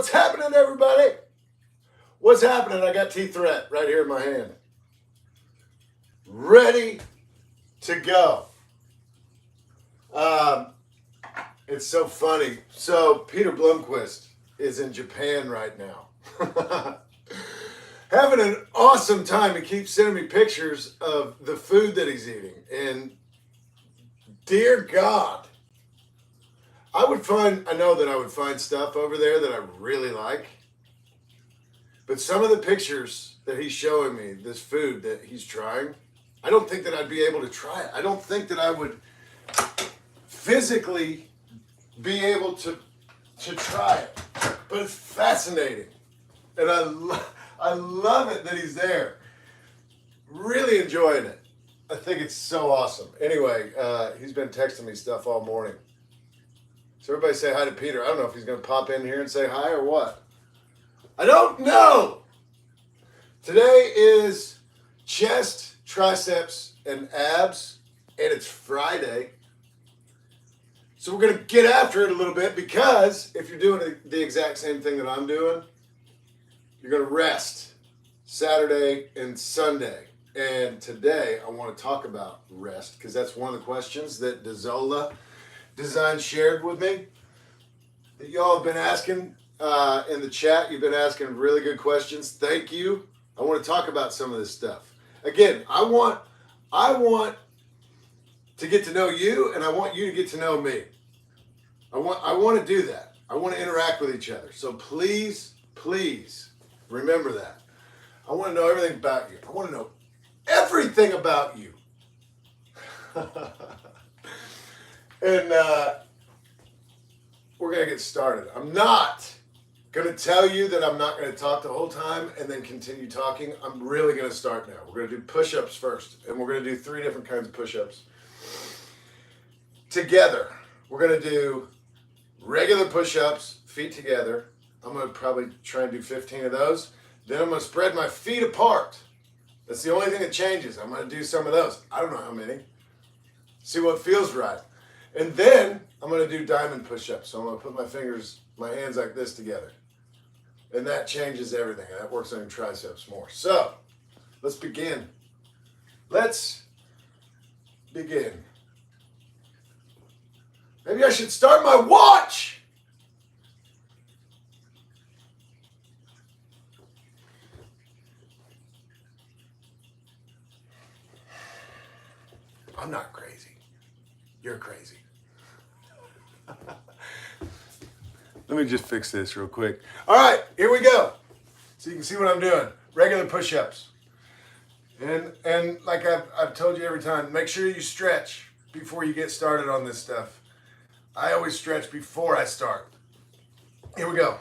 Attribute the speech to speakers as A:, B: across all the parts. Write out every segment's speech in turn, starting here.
A: What's happening, everybody? What's happening? I got T-Threat right here in my hand. Ready to go. It's so funny. So Peter Blomquist is in Japan right now. Having an awesome time. He keeps sending me pictures of the food that he's eating. And dear God, I know that I would find stuff over there that I really like. But some of the pictures that he's showing me, this food that he's trying, I don't think that I'd be able to try it. I don't think that I would physically be able to try it. But it's fascinating. And I love it that he's there. Really enjoying it. I think it's so awesome. Anyway, he's been texting me stuff all morning. So everybody say hi to Peter. I don't know if he's going to pop in here and say hi or what. I don't know. Today is chest, triceps, and abs, and it's Friday. So we're going to get after it a little bit because if you're doing the exact same thing that I'm doing, you're going to rest Saturday and Sunday. And today I want to talk about rest because that's one of the questions that Dezola Design shared with me that y'all have been asking in the chat. You've been asking really good questions. Thank you. I want to talk about some of this stuff. Again, I want to get to know you, and I want you to get to know me. I want to do that. I want to interact with each other. So please remember that. I want to know everything about you. I want to know everything about you. And we're going to get started. I'm not going to tell you that I'm not going to talk the whole time and then continue talking. I'm really going to start now. We're going to do push-ups first, and we're going to do 3 different kinds of push-ups. Together, we're going to do regular push-ups, feet together. I'm going to probably try and do 15 of those. Then I'm going to spread my feet apart. That's the only thing that changes. I'm going to do some of those. I don't know how many. See what feels right. And then I'm going to do diamond push-ups. So I'm going to put my hands like this together. And that changes everything. That works on your triceps more. So let's begin. Maybe I should start my watch. I'm not crazy. You're crazy. Let me just fix this real quick. All right, here we go. So you can see what I'm doing. Regular push-ups. And like I've told you every time, make sure you stretch before you get started on this stuff. I always stretch before I start. Here we go.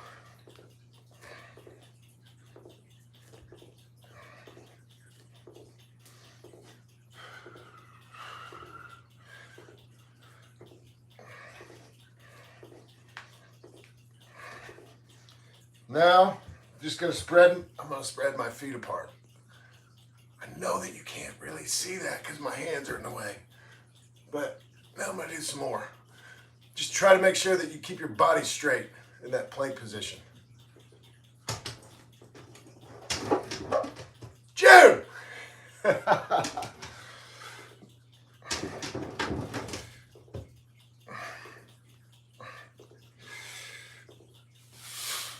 A: Now, I'm going to spread my feet apart. I know that you can't really see that because my hands are in the way. But now I'm going to do some more. Just try to make sure that you keep your body straight in that plank position. June!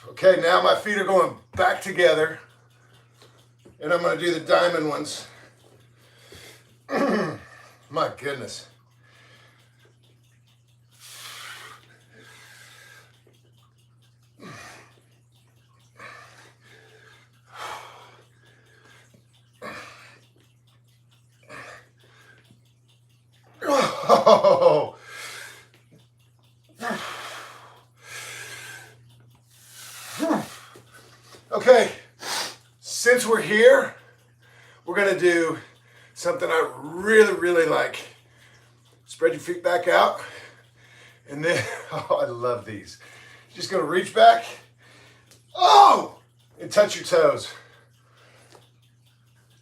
A: Okay, now my feet are going back together. And I'm going to do the diamond ones. My goodness. Oh. Okay, since we're here, we're going to do something I really like. Spread your feet back out. And then, I love these. You're just going to reach back. Oh! And touch your toes.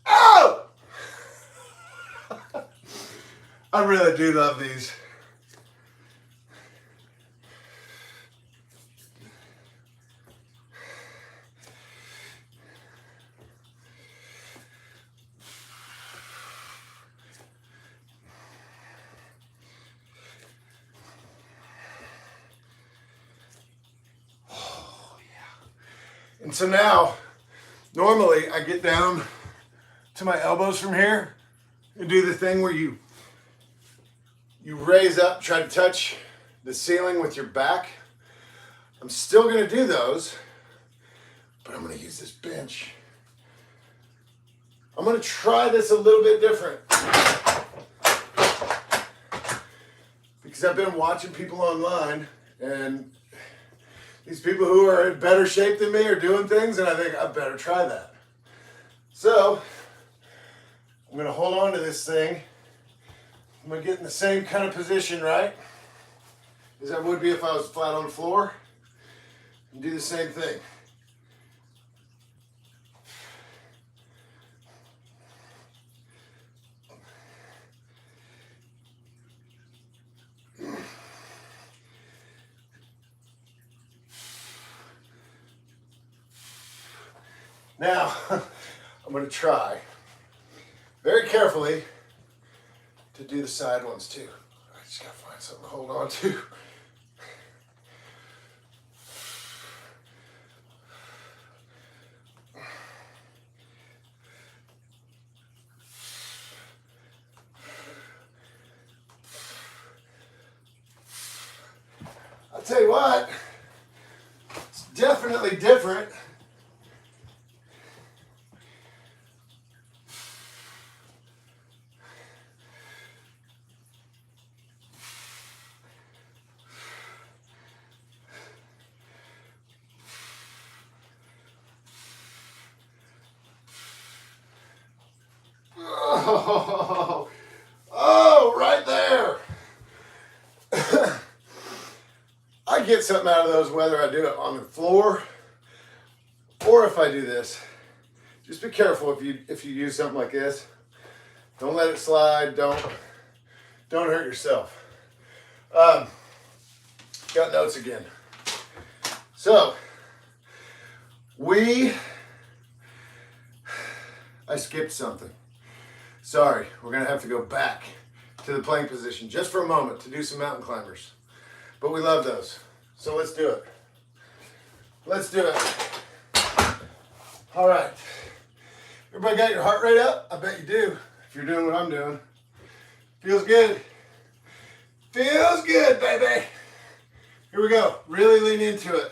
A: Oh! I really do love these. And so now, normally I get down to my elbows from here and do the thing where you raise up, try to touch the ceiling with your back. I'm still gonna do those, but I'm gonna use this bench. I'm gonna try this a little bit different because I've been watching people online, and these people who are in better shape than me are doing things, and I think I better try that. So I'm gonna hold on to this thing. I'm gonna get in the same kind of position, right, as I would be if I was flat on the floor, and do the same thing. Now, I'm going to try very carefully to do the side ones too. I just got to find something to hold on to. I'll tell you what, it's definitely different. Oh, right there. I get something out of those whether I do it on the floor or if I do this. Just be careful if you use something like this. Don't let it slide. Don't hurt yourself. Got notes again. So I skipped something. Sorry, we're gonna have to go back to the plank position just for a moment to do some mountain climbers. But we love those. So let's do it. Let's do it. All right. Everybody got your heart rate up? I bet you do, if you're doing what I'm doing. Feels good. Feels good, baby. Here we go. Really lean into it.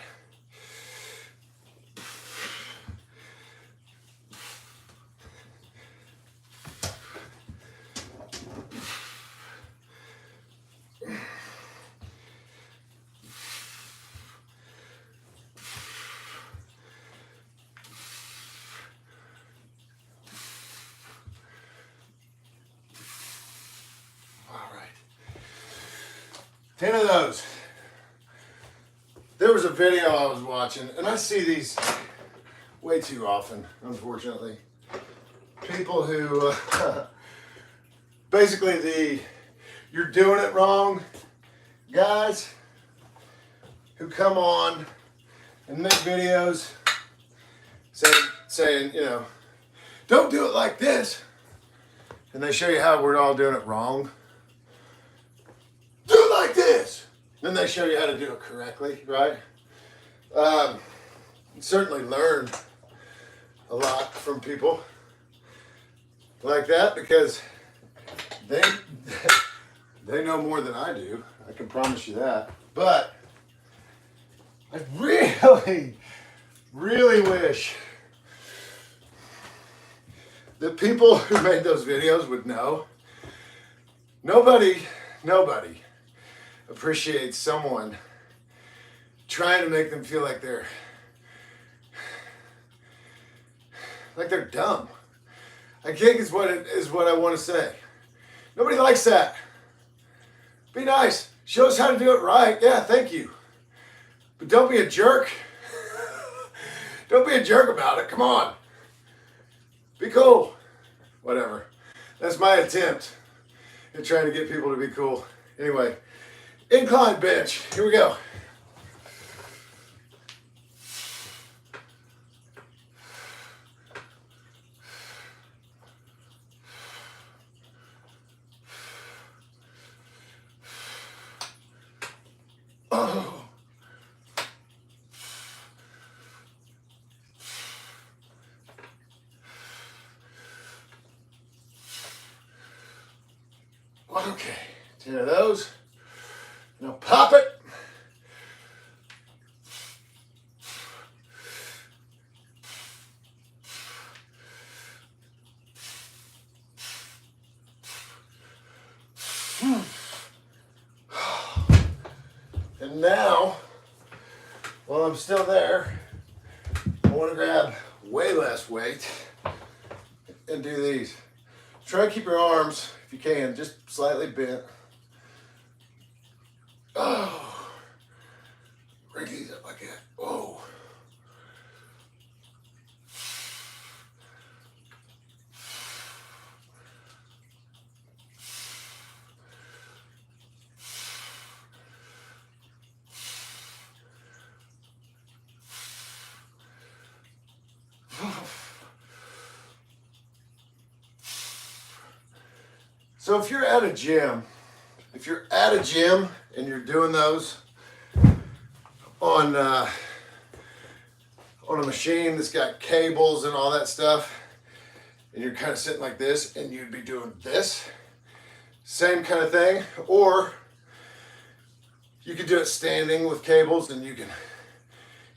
A: All right. 10 of those. There was a video I was watching, and I see these way too often, unfortunately. People who, basically you're doing it wrong guys who come on and make videos saying, you know, don't do it like this. And they show you how we're all doing it wrong. Do it like this. Then they show you how to do it correctly, right? Certainly learn a lot from people like that because they know more than I do. I can promise you that. But I really wish that people who made those videos would know. Nobody appreciates someone trying to make them feel like they're dumb. I think is what I want to say. Nobody likes that. Be nice. Show us how to do it right. Yeah, thank you. But don't be a jerk. Don't be a jerk about it. Come on. Be cool. Whatever. That's my attempt at trying to get people to be cool. Anyway, incline bench. Here we go. Oh. 10 of those. Now pop it. And now, while I'm still there, I want to grab way less weight and do these. Try to keep your arms, if you can, just slightly bent. Oh, bring these up like that. Oh. So if you're at a gym, and you're doing those on a machine that's got cables and all that stuff, and you're kind of sitting like this, and you'd be doing this, same kind of thing, or you could do it standing with cables, and you can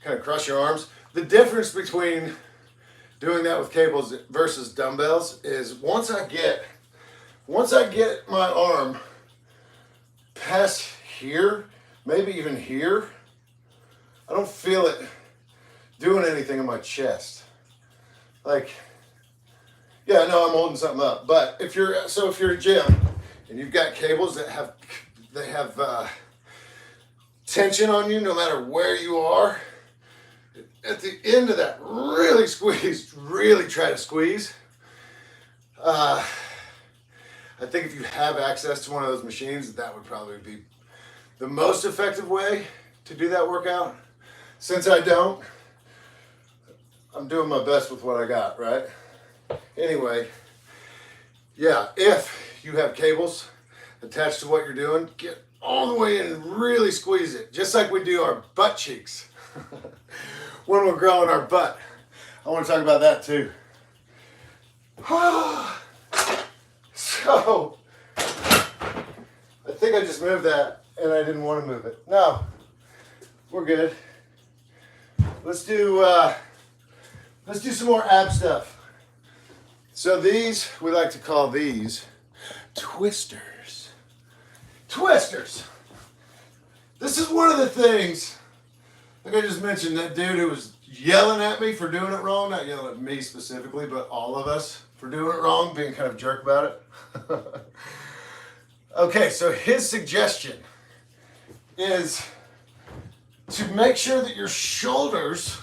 A: kind of crush your arms. The difference between doing that with cables versus dumbbells is once I get my arm past here, maybe even here, I don't feel it doing anything in my chest. Like, yeah, I know I'm holding something up, but if you're a gym and you've got cables that have tension on you no matter where you are, at the end of that, really squeeze, really try to squeeze. I think if you have access to one of those machines, that would probably be the most effective way to do that workout. Since I don't, I'm doing my best with what I got, right? Anyway, yeah, if you have cables attached to what you're doing, get all the way in and really squeeze it, just like we do our butt cheeks when we're growing our butt. I want to talk about that too. So, I think I just moved that and I didn't want to move it. No, we're good. Let's do some more ab stuff. So these, we like to call these twisters. Twisters. This is one of the things, like I just mentioned, that dude who was yelling at me for doing it wrong, not yelling at me specifically, but all of us for doing it wrong, being kind of a jerk about it. Okay, so his suggestion is to make sure that your shoulders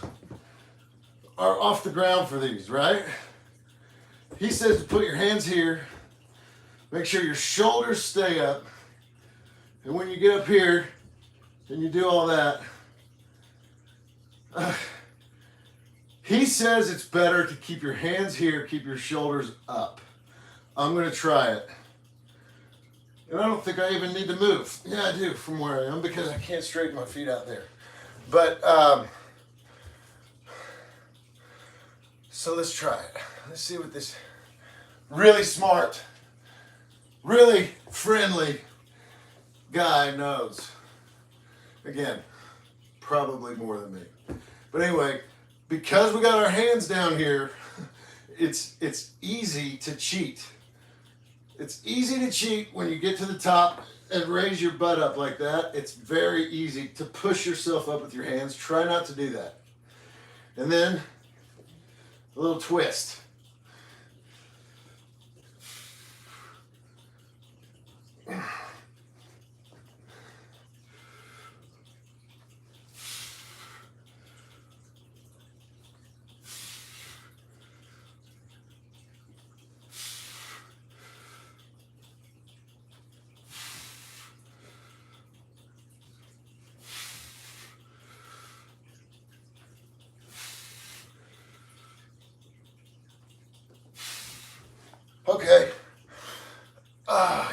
A: are off the ground for these, right? He says to put your hands here, make sure your shoulders stay up, and when you get up here and you do all that, he says it's better to keep your hands here, keep your shoulders up. I'm going to try it. And I don't think I even need to move. Yeah, I do from where I am because I can't straighten my feet out there. But, so let's try it. Let's see what this really smart, really friendly guy knows. Again, probably more than me. But anyway, because we got our hands down here, it's easy to cheat. It's easy to cheat when you get to the top and raise your butt up like that. It's very easy to push yourself up with your hands. Try not to do that. And then a little twist. Okay.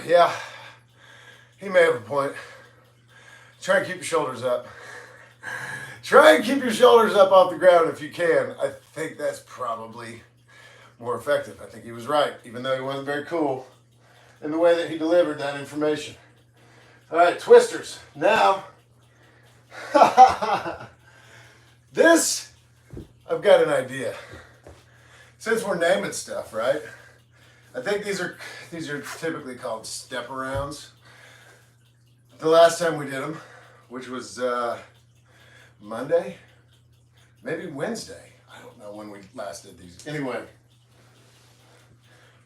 A: Yeah. He may have a point. Try and keep your shoulders up. Try and keep your shoulders up off the ground if you can. I think that's probably more effective. I think he was right, even though he wasn't very cool in the way that he delivered that information. All right, twisters. Now, this, I've got an idea. Since we're naming stuff, right? I think these are typically called step arounds. The last time we did them, which was Monday, maybe Wednesday. I don't know when we last did these. Anyway,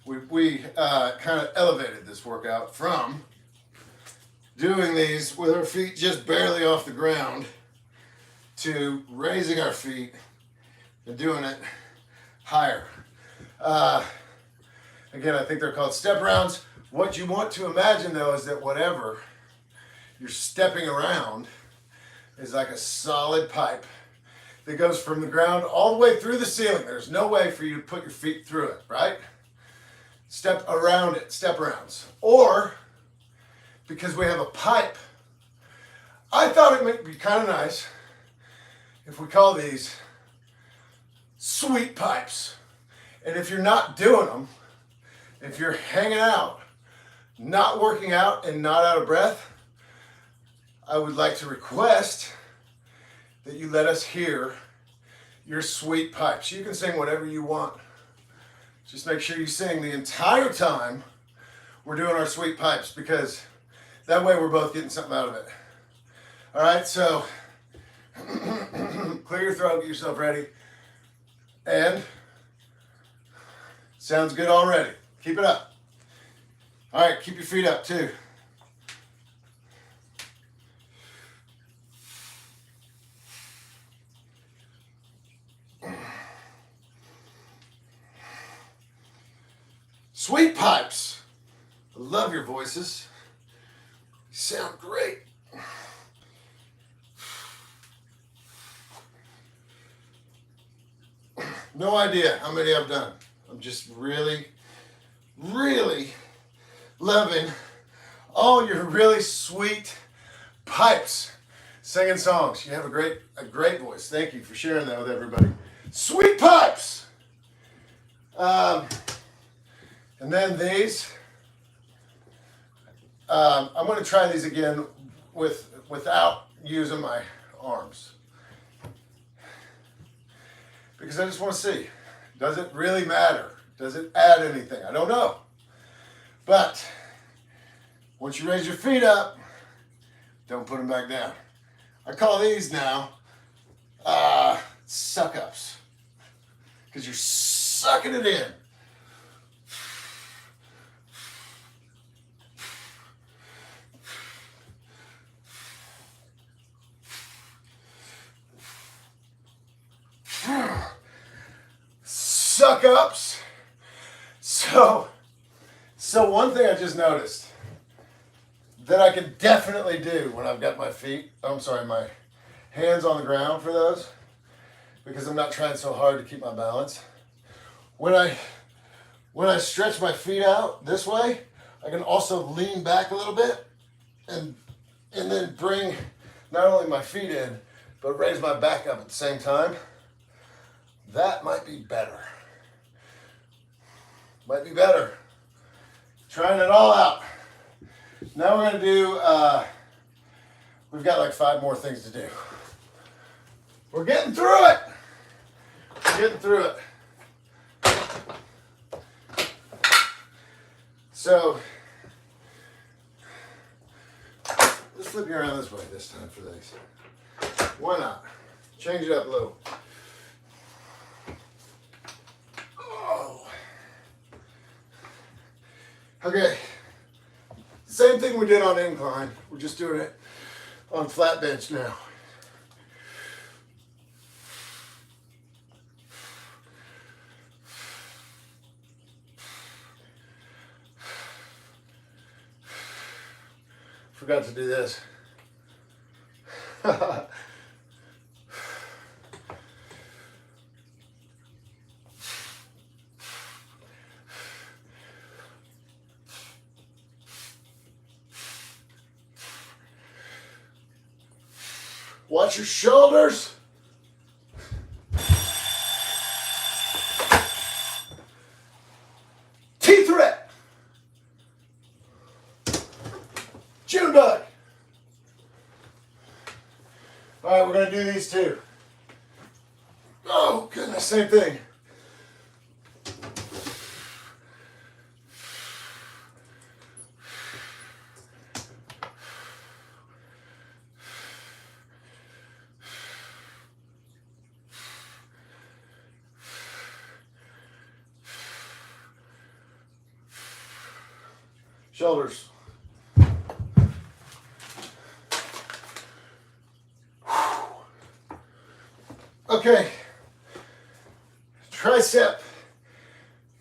A: we kind of elevated this workout from doing these with our feet just barely off the ground to raising our feet and doing it higher. Again, I think they're called step rounds. What you want to imagine though is that whatever you're stepping around is like a solid pipe that goes from the ground all the way through the ceiling. There's no way for you to put your feet through it, right? Step around it, step rounds. Or, because we have a pipe, I thought it might be kind of nice if we call these sweet pipes. And if you're not doing them, if you're hanging out, not working out and not out of breath, I would like to request that you let us hear your sweet pipes. You can sing whatever you want. Just make sure you sing the entire time we're doing our sweet pipes, because that way we're both getting something out of it. All right, so clear your throat, get yourself ready. And sounds good already. Keep it up. All right, keep your feet up too. Sweet pipes. I love your voices. You sound great. No idea how many I've done. I'm just really loving all your really sweet pipes singing songs. You have a great voice. Thank you for sharing that with everybody. Sweet pipes. And then these. I'm going to try these again without using my arms, because I just want to see, does it really matter? Does it add anything? I don't know. But once you raise your feet up, don't put them back down. I call these now suck-ups, because you're sucking it in. Suck-ups. So one thing I just noticed that I can definitely do when I've got my my hands on the ground for those, because I'm not trying so hard to keep my balance. When I stretch my feet out this way, I can also lean back a little bit and then bring not only my feet in, but raise my back up at the same time. That might be better. Might be better. Trying it all out. Now we're going to do, we've got like 5 more things to do. We're getting through it. We're getting through it. So, let's flip you around this way this time for these. Why not? Change it up a little. Okay, same thing we did on incline. We're just doing it on flat bench now. Forgot to do this. Watch your shoulders. T-threat. June bug. All right, we're gonna do these two. Oh goodness, same thing. Shoulders. Okay, tricep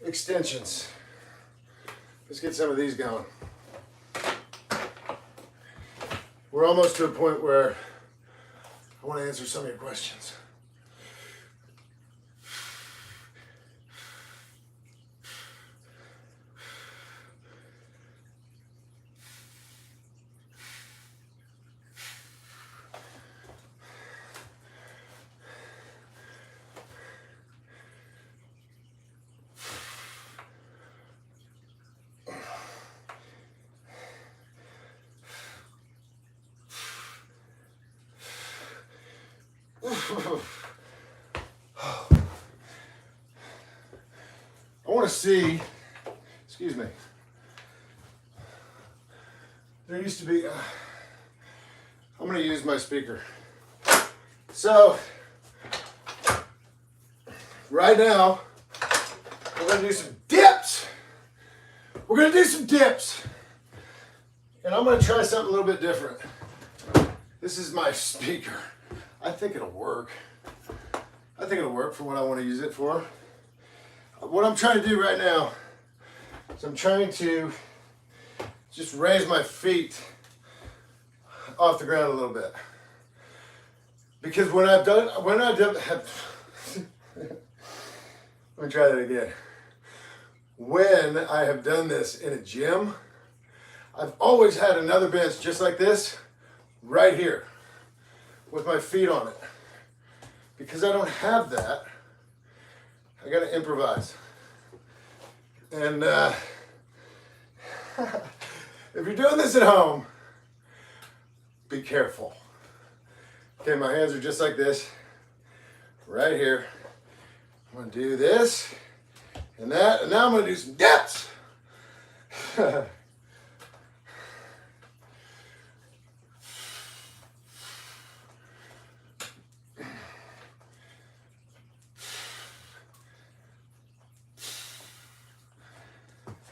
A: extensions. Let's get some of these going. We're almost to a point where I want to answer some of your questions. I want to see, excuse me, there used to be, I'm going to use my speaker. So, right now, we're going to do some dips. We're going to do some dips. And I'm going to try something a little bit different. This is my speaker. I think it'll work. I think it'll work for what I want to use it for. What I'm trying to do right now is I'm trying to just raise my feet off the ground a little bit. Because when I've done, let me try that again. When I have done this in a gym, I've always had another bench just like this, right here, with my feet on it. Because I don't have that, I gotta improvise. And if you're doing this at home, be careful. Okay, my hands are just like this, right here. I'm gonna do this and that, and now I'm gonna do some dips.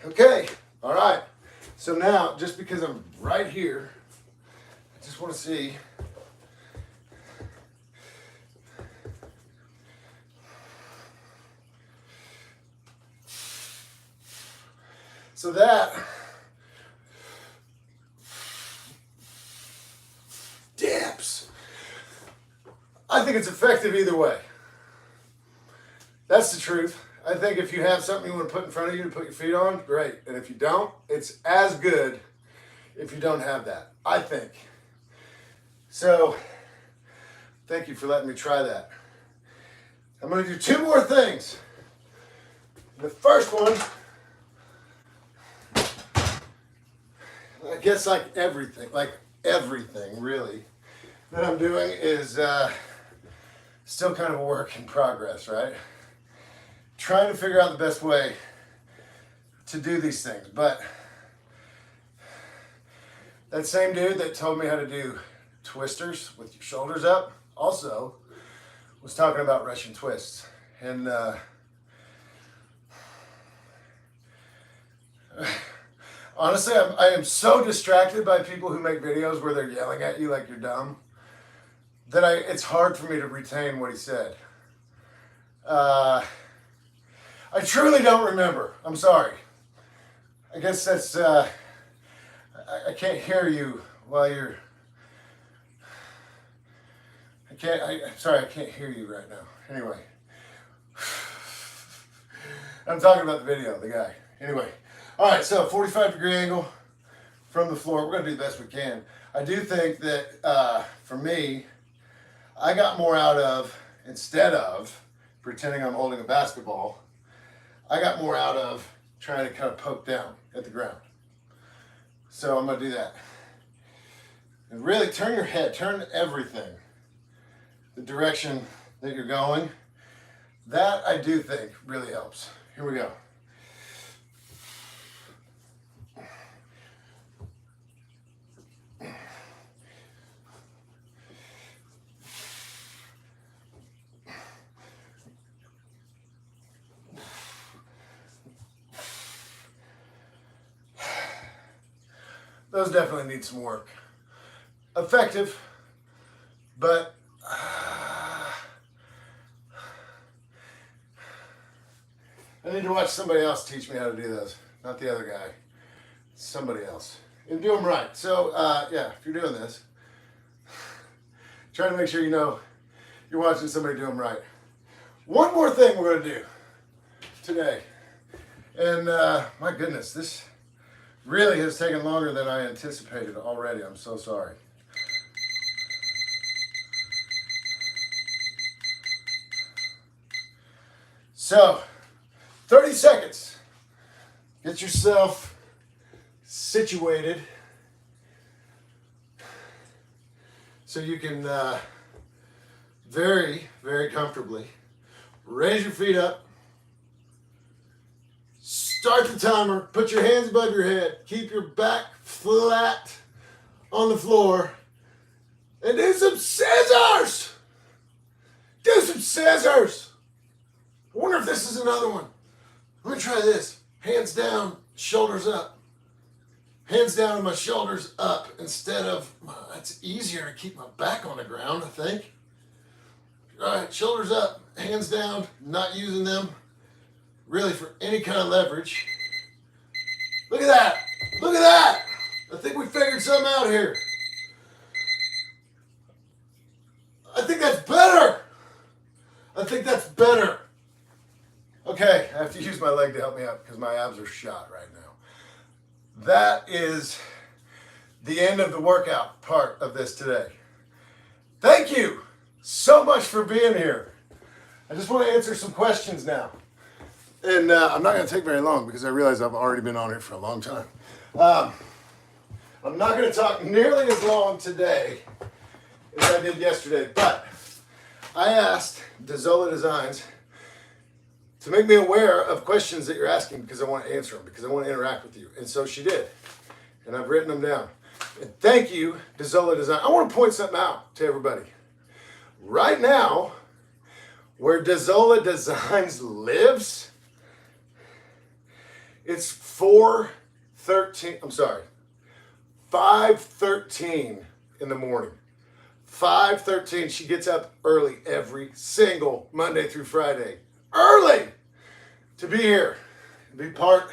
A: Okay, all right. So now, just because I'm right here, I just want to see. So that dips. I think it's effective either way. That's the truth. I think if you have something you want to put in front of you to put your feet on, great. And if you don't, it's as good if you don't have that, I think. So, thank you for letting me try that. I'm going to do two more things. The first one, I guess like everything really, that I'm doing is still kind of a work in progress, right? Trying to figure out the best way to do these things. But that same dude that told me how to do twisters with your shoulders up also was talking about Russian twists. And honestly, I am so distracted by people who make videos where they're yelling at you like you're dumb that it's hard for me to retain what he said. I truly don't remember. I'm sorry. I guess that's, I can't hear you while you're, I'm sorry, I can't hear you right now. Anyway. I'm talking about the video, the guy. Anyway. All right, so 45-degree angle from the floor. We're going to do the best we can. I do think that, for me, I got more out of, instead of pretending I'm holding a basketball, I got more out of trying to kind of poke down at the ground. So I'm going to do that. And really turn your head, turn everything the direction that you're going. That I do think really helps. Here we go. Those definitely need some work. Effective, but I need to watch somebody else teach me how to do those. Not the other guy. Somebody else. And do them right. So, yeah, if you're doing this, try to make sure you know you're watching somebody do them right. One more thing we're going to do today. And my goodness, this really has taken longer than I anticipated already. I'm so sorry. So, 30 seconds. Get yourself situated so you can very, very comfortably raise your feet up. Start the timer, put your hands above your head, keep your back flat on the floor, and do some scissors! Do some scissors! I wonder if this is another one. Let me try this. Hands down, shoulders up. Hands down and my shoulders up instead of, it's easier to keep my back on the ground, I think. All right, shoulders up, hands down, not using them really for any kind of leverage. Look at that. Look at that. I think we figured something out here. I think that's better. I think that's better. Okay, I have to use my leg to help me out because my abs are shot right now. That is the end of the workout part of this today. Thank you so much for being here. I just want to answer some questions now. And I'm not going to take very long because I realize I've already been on here for a long time. I'm not going to talk nearly as long today as I did yesterday, but I asked Dezola Designs to make me aware of questions that you're asking because I want to answer them, because I want to interact with you. And so she did. And I've written them down. And thank you, Dezola Design. I want to point something out to everybody. Right now, where Dezola Designs lives, it's 5:13 in the morning. 5:13. She gets up early every single Monday through Friday. Early! To be here. Be part.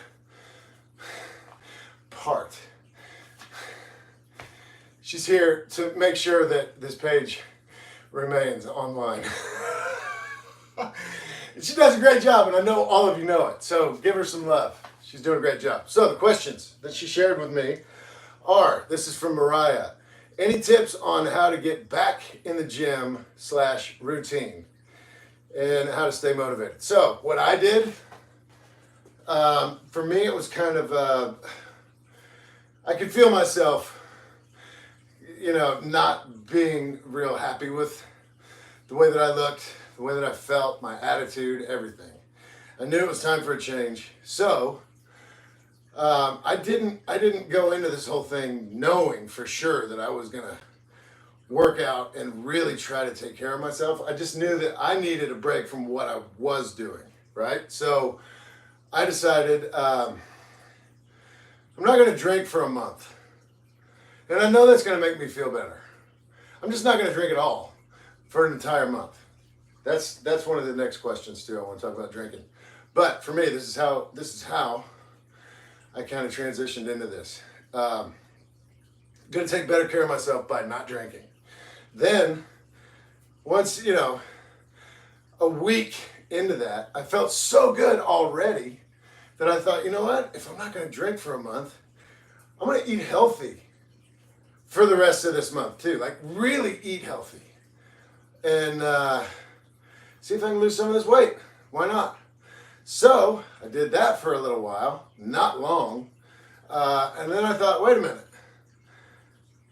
A: She's here to make sure that this page remains online. She does a great job, and I know all of you know it. So give her some love. She's doing a great job. So the questions that she shared with me are, this is from Mariah. Any tips on how to get back in the gym / routine and how to stay motivated? So what I did, for me, it was kind of, I could feel myself, not being real happy with the way that I looked, the way that I felt, my attitude, everything. I knew it was time for a change. So I didn't go into this whole thing knowing for sure that I was gonna work out and really try to take care of myself. I just knew that I needed a break from what I was doing, right? So I decided I'm not gonna drink for a month. And I know that's gonna make me feel better. I'm just not gonna drink at all for an entire month. That's one of the next questions too. I want to talk about drinking. But for me, this is how I kind of transitioned into this. Gonna take better care of myself by not drinking. Then, once, a week into that, I felt so good already that I thought, you know what? If I'm not gonna drink for a month, I'm gonna eat healthy for the rest of this month too. Like really eat healthy. And see if I can lose some of this weight. Why not? So I did that for a little while, not long. And then I thought, wait a minute.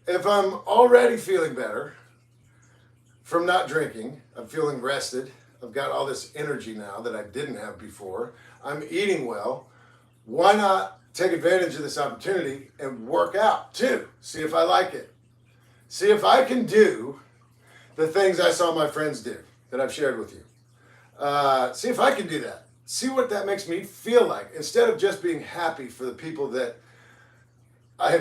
A: If I'm already feeling better from not drinking. I'm feeling rested. I've got all this energy now that I didn't have before. I'm eating well. Why not take advantage of this opportunity and work out too? See if I like it. See if I can do the things I saw my friends do that I've shared with you. See if I can do that. See what that makes me feel like. Instead of just being happy for the people that I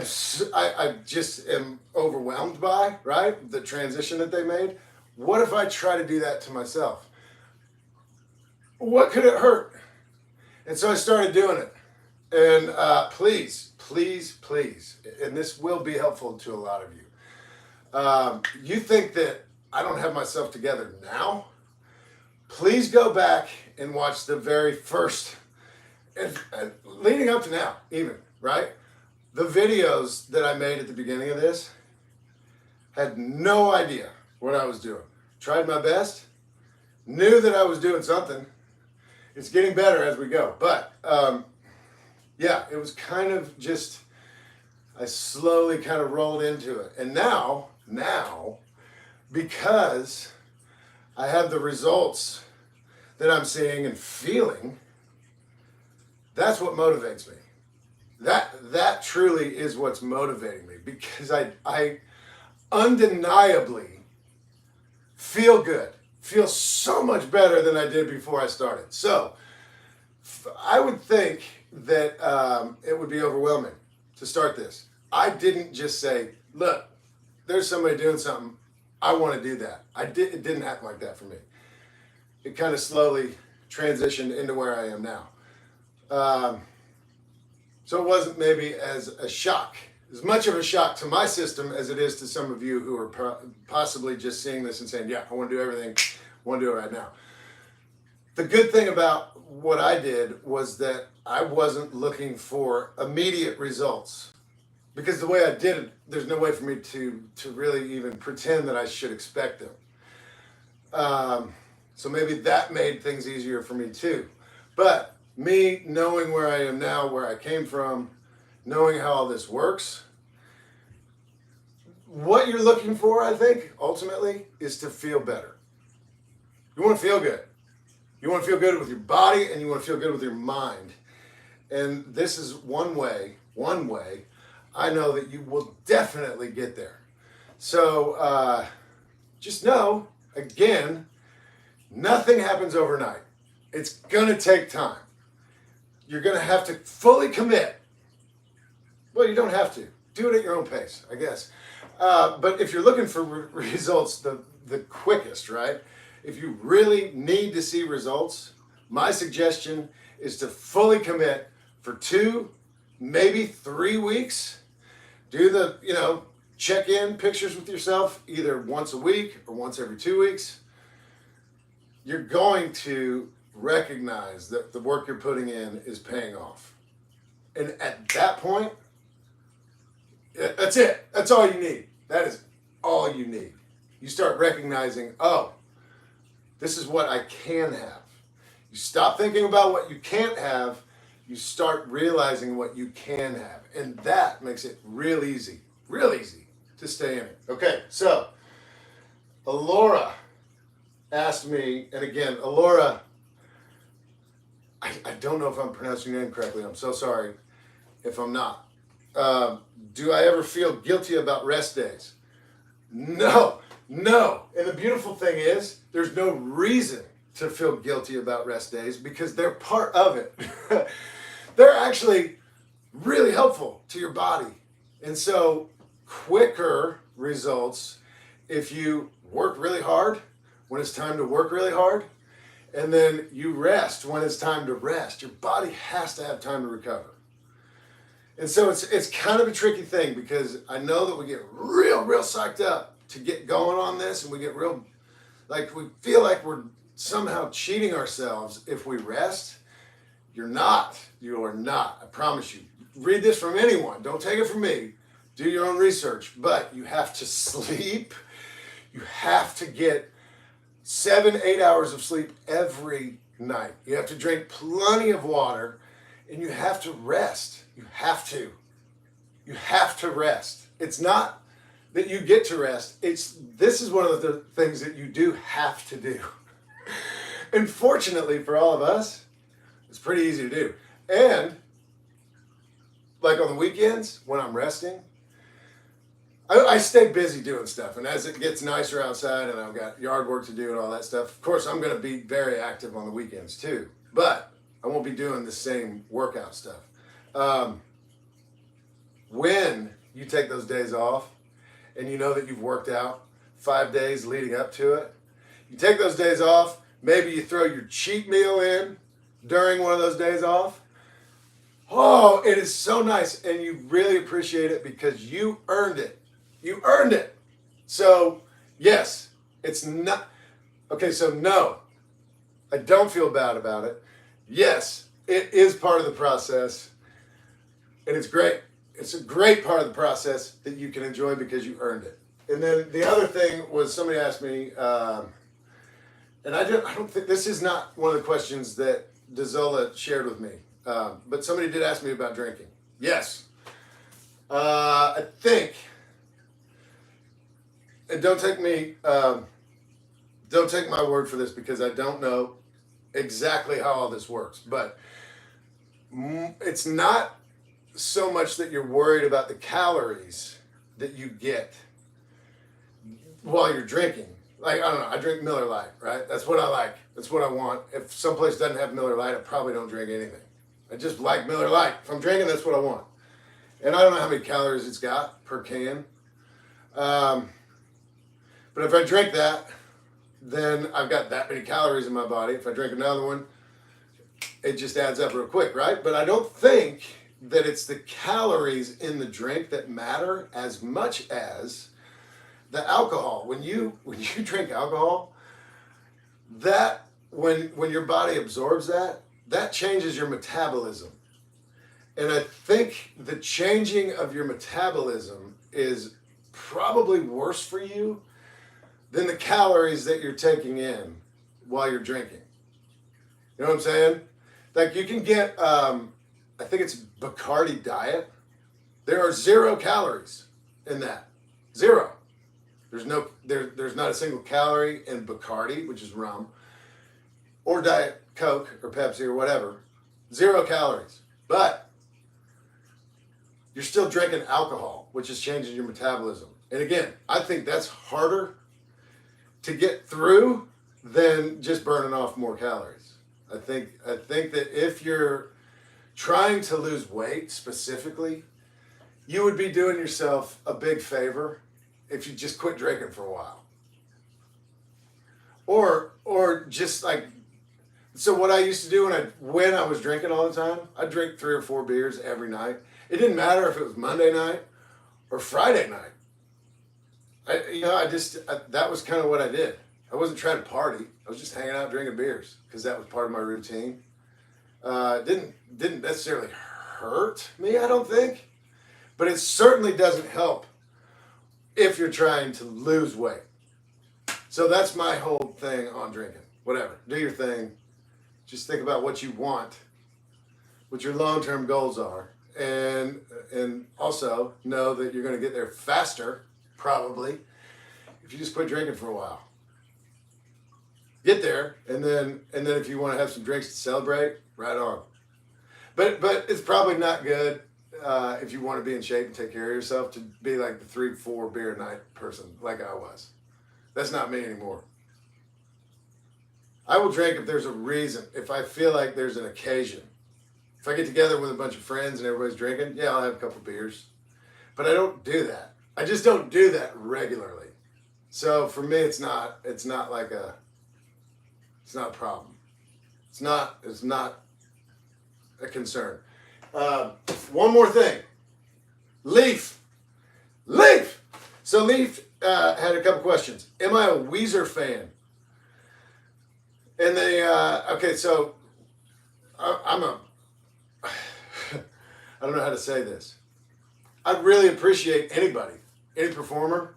A: just am overwhelmed by, right? The transition that they made. What if I try to do that to myself? What could it hurt? And so I started doing it. And please, and this will be helpful to a lot of you. You think that I don't have myself together now? Please go back and watch the very first, and leading up to now even, right? The videos that I made at the beginning of this, had no idea what I was doing. Tried my best, knew that I was doing something. It's getting better as we go. But yeah, it was kind of just, I slowly kind of rolled into it. And now, because I have the results that I'm seeing and feeling, that's what motivates me. That truly is what's motivating me, because I undeniably feel good, feel so much better than I did before I started. So I would think that it would be overwhelming to start this. I didn't just say, look, there's somebody doing something, I want to do that. It didn't happen like that for me. It kind of slowly transitioned into where I am now. So it wasn't maybe as a shock, as much of a shock to my system as it is to some of you who are possibly just seeing this and saying, yeah, I want to do everything, I want to do it right now. The good thing about what I did was that I wasn't looking for immediate results, because the way I did it, there's no way for me to really even pretend that I should expect them. So maybe that made things easier for me too. But me knowing where I am now, where I came from, knowing how all this works, what you're looking for, I think, ultimately, is to feel better. You want to feel good. You want to feel good with your body, and you want to feel good with your mind. And this is one way I know that you will definitely get there. So just know, again, nothing happens overnight. It's going to take time. You're going to have to fully commit. Well, you don't have to. Do it at your own pace, I guess. But if you're looking for results the quickest, right? If you really need to see results, my suggestion is to fully commit for 2, maybe 3 weeks. Do the, check-in pictures with yourself either once a week or once every 2 weeks. You're going to recognize that the work you're putting in is paying off. And at that point, that's it. That's all you need. That is all you need. You start recognizing, oh, this is what I can have. You stop thinking about what you can't have. You start realizing what you can have. And that makes it real easy to stay in it. Okay, so Alora asked me, and again, Alora, I don't know if I'm pronouncing your name correctly. I'm so sorry if I'm not. Do I ever feel guilty about rest days? No. And the beautiful thing is, there's no reason to feel guilty about rest days, because they're part of it. They're actually really helpful to your body. And so quicker results if you work really hard when it's time to work really hard, and then you rest when it's time to rest. Your body has to have time to recover. And so it's kind of a tricky thing, because I know that we get real psyched up to get going on this, and we get real, like we feel like we're somehow cheating ourselves if we rest. You're not. You are not. I promise you. Read this from anyone. Don't take it from me. Do your own research. But you have to sleep. You have to get 7-8 hours of sleep every night. You have to drink plenty of water, and you have to rest. You have to rest. It's not that you get to rest. This is one of the things that you do have to do. And fortunately for all of us, it's pretty easy to do. And like on the weekends when I'm resting, I stay busy doing stuff. And as it gets nicer outside and I've got yard work to do and all that stuff, of course I'm going to be very active on the weekends too. But I won't be doing the same workout stuff. When you take those days off and you know that you've worked out 5 days leading up to it, you take those days off, maybe you throw your cheat meal in during one of those days off. Oh, it is so nice, and you really appreciate it because you earned it. You earned it. So, yes, it's not, okay, so no, I don't feel bad about it. Yes, it is part of the process, and it's great. It's a great part of the process that you can enjoy because you earned it. And then the other thing was somebody asked me, and I don't think, this is not one of the questions that Dazola shared with me, but somebody did ask me about drinking. Yes. I think, and don't take my word for this because I don't know exactly how all this works, but it's not so much that you're worried about the calories that you get while you're drinking. Like, I don't know, I drink Miller Lite, right? That's what I like. That's what I want. If someplace doesn't have Miller Lite, I probably don't drink anything. I just like Miller Lite. If I'm drinking, that's what I want. And I don't know how many calories it's got per can. But if I drink that, then I've got that many calories in my body. If I drink another one, it just adds up real quick, right? But I don't think that it's the calories in the drink that matter as much as the alcohol. When you drink alcohol, that when your body absorbs that changes your metabolism. And I think the changing of your metabolism is probably worse for you than the calories that you're taking in while you're drinking. You know what I'm saying? Like you can get, I think it's Bacardi Diet. There are 0 calories in that. 0. There's not a single calorie in Bacardi, which is rum, or Diet Coke or Pepsi or whatever. 0 calories. But you're still drinking alcohol, which is changing your metabolism. And again, I think that's harder to get through than just burning off more calories. I think that if you're trying to lose weight specifically, you would be doing yourself a big favor if you just quit drinking for a while. Or just like, so what I used to do when I was drinking all the time, I'd drink 3 or 4 beers every night. It didn't matter if it was Monday night or Friday night. That was kind of what I did. I wasn't trying to party. I was just hanging out drinking beers because that was part of my routine. Didn't necessarily hurt me, I don't think, but it certainly doesn't help if you're trying to lose weight. So that's my whole thing on drinking. Whatever, do your thing. Just think about what you want, what your long-term goals are, and also know that you're going to get there faster, probably, if you just quit drinking for a while. Get there, and then if you want to have some drinks to celebrate, right on. But it's probably not good if you want to be in shape and take care of yourself to be like the 3-4 beer a night person like I was. That's not me anymore. I will drink if there's a reason, if I feel like there's an occasion. If I get together with a bunch of friends and everybody's drinking, yeah, I'll have a couple beers. But I don't do that. I just don't do that regularly. So for me, it's not a problem. It's not a concern. One more thing. Leaf. So Leaf had a couple questions. Am I a Weezer fan? And they, okay, so I don't know how to say this. I really appreciate anybody, any performer.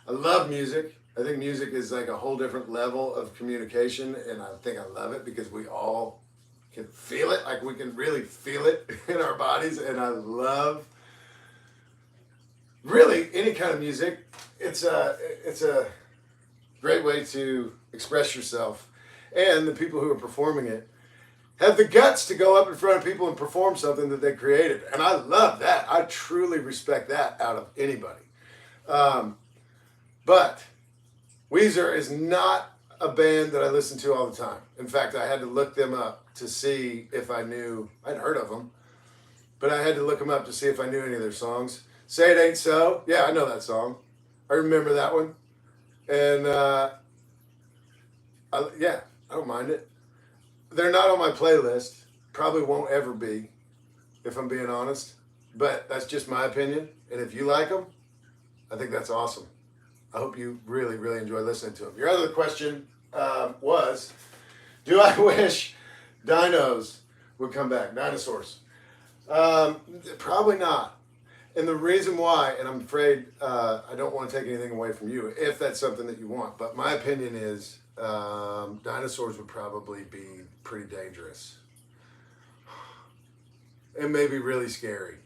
A: I love music. I think music is like a whole different level of communication, and I think I love it because we all can feel it, like we can really feel it in our bodies, and I love really any kind of music. It's a great way to express yourself, and the people who are performing it have the guts to go up in front of people and perform something that they created, and I love that. I truly respect that out of anybody. But Weezer is not a band that I listen to all the time. In fact, I had to look them up to see if I knew. I'd heard of them, but I had to look them up to see if I knew any of their songs. Say It Ain't So. Yeah, I know that song. I remember that one. And I don't mind it. They're not on my playlist. Probably won't ever be, if I'm being honest. But that's just my opinion. And if you like them, I think that's awesome. I hope you really, really enjoy listening to them. Your other question was, do I wish dinos would come back? Dinosaurs. Probably not. And the reason why, and I'm afraid I don't want to take anything away from you, if that's something that you want, but my opinion is dinosaurs would probably be pretty dangerous. And maybe really scary.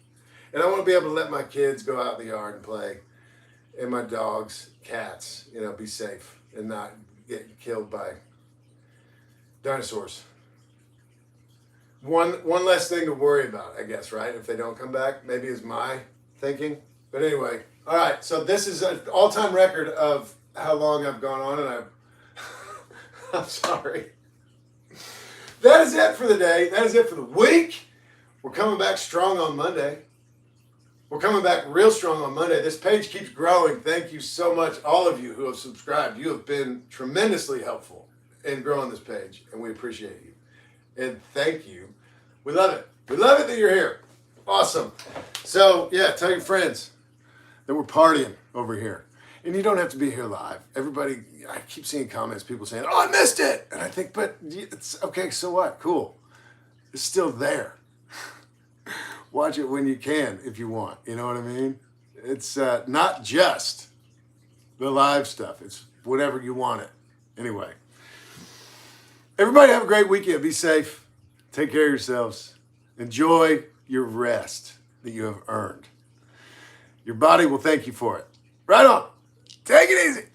A: And I want to be able to let my kids go out in the yard and play, and my dogs, cats, be safe and not get killed by dinosaurs. One less thing to worry about, I guess, right? If they don't come back, maybe is my thinking. But anyway, all right. So this is an all-time record of how long I've gone on, and I'm sorry. That is it for the day. That is it for the week. We're coming back strong on Monday. We're coming back real strong on Monday. This page keeps growing. Thank you so much, all of you who have subscribed. You have been tremendously helpful in growing this page, and we appreciate you. And thank you. We love it. We love it that you're here. Awesome. So, yeah, tell your friends that we're partying over here. And you don't have to be here live. Everybody, I keep seeing comments, people saying, oh, I missed it. And I think, but it's okay, so what? Cool. It's still there. Watch it when you can, if you want. You know what I mean? It's not just the live stuff. It's whatever you want it. Anyway. Everybody have a great weekend. Be safe. Take care of yourselves. Enjoy your rest that you have earned. Your body will thank you for it. Right on. Take it easy.